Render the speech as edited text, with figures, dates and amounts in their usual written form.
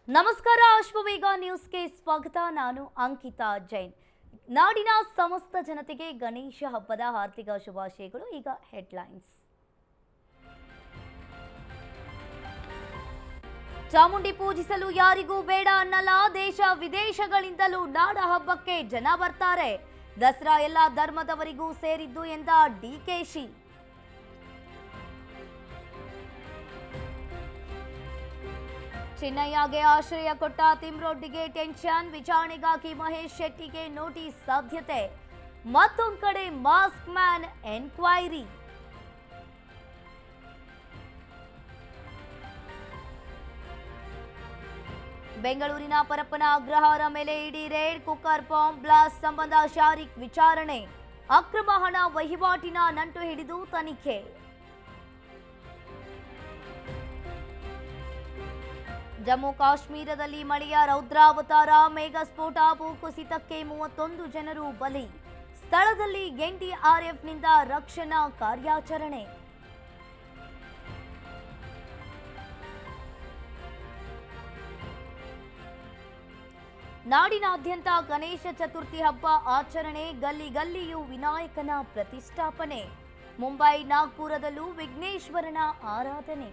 ನಮಸ್ಕಾರ ಅಶ್ವವೇಗ ನ್ಯೂಸ್ಗೆ ಸ್ವಾಗತ. ನಾನು ಅಂಕಿತಾ ಜೈನ್. ನಾಡಿನ ಸಮಸ್ತ ಜನತೆಗೆ ಗಣೇಶ ಹಬ್ಬದ ಹಾರ್ದಿಕ ಶುಭಾಶಯಗಳು. ಈಗ ಹೆಡ್ಲೈನ್ಸ್. ಚಾಮುಂಡಿ ಪೂಜಿಸಲು ಯಾರಿಗೂ ಬೇಡ ಅನ್ನಲ್ಲ, ದೇಶ ವಿದೇಶಗಳಿಂದಲೂ ನಾಡ ಹಬ್ಬಕ್ಕೆ ಜನ ಬರ್ತಾರೆ. ದಸರಾ ಎಲ್ಲ ಧರ್ಮದವರಿಗೂ ಸೇರಿದ್ದು ಎಂದ ಡಿಕೆಶಿ. ಚಿನ್ನಯ್ಯಗೆ ಆಶ್ರಯ ಕೊಟ್ಟ ತಿಮ್ರೊಡ್ಡಿಗೆ ಟೆನ್ಷನ್, ವಿಚಾರಣೆಗಾಗಿ ಮಹೇಶ್ ಶೆಟ್ಟಿಗೆ ನೋಟಿಸ್ ಸಾಧ್ಯತೆ. ಮತ್ತೊಂದು ಕಡೆ ಮಾಸ್ಕ್ ಮ್ಯಾನ್ ಎನ್ಕ್ವೈರಿ. ಬೆಂಗಳೂರಿನ ಪರಪ್ಪನ ಅಗ್ರಹಾರ ಮೇಲೆ ಇಡಿ ರೇಡ್, ಕುಕ್ಕರ್ ಬಾಂಬ್ ಬ್ಲಾಸ್ಟ್ ಸಂಬಂಧ ಶಾರಿಕ್ ವಿಚಾರಣೆ. ಅಕ್ರಮ ಹಣ ವಹಿವಾಟಿನ ನಂಟು ಹಿಡಿದು ತನಿಖೆ. ಜಮ್ಮು ಕಾಶ್ಮೀರದಲ್ಲಿ ಮಳೆಯ ರೌದ್ರಾವತಾರ, ಮೇಘಸ್ಫೋಟ, ಭೂಕುಸಿತಕ್ಕೆ 31 ಜನರು ಬಲಿ. ಸ್ಥಳದಲ್ಲಿ ಎನ್ಡಿಆರ್ಎಫ್ನಿಂದ ರಕ್ಷಣಾ ಕಾರ್ಯಾಚರಣೆ. ನಾಡಿನಾದ್ಯಂತ ಗಣೇಶ ಚತುರ್ಥಿ ಹಬ್ಬ ಆಚರಣೆ, ಗಲ್ಲಿ ಗಲ್ಲಿಯೂ ವಿನಾಯಕನ ಪ್ರತಿಷ್ಠಾಪನೆ. ಮುಂಬೈ, ನಾಗ್ಪುರದಲ್ಲೂ ವಿಘ್ನೇಶ್ವರನ ಆರಾಧನೆ.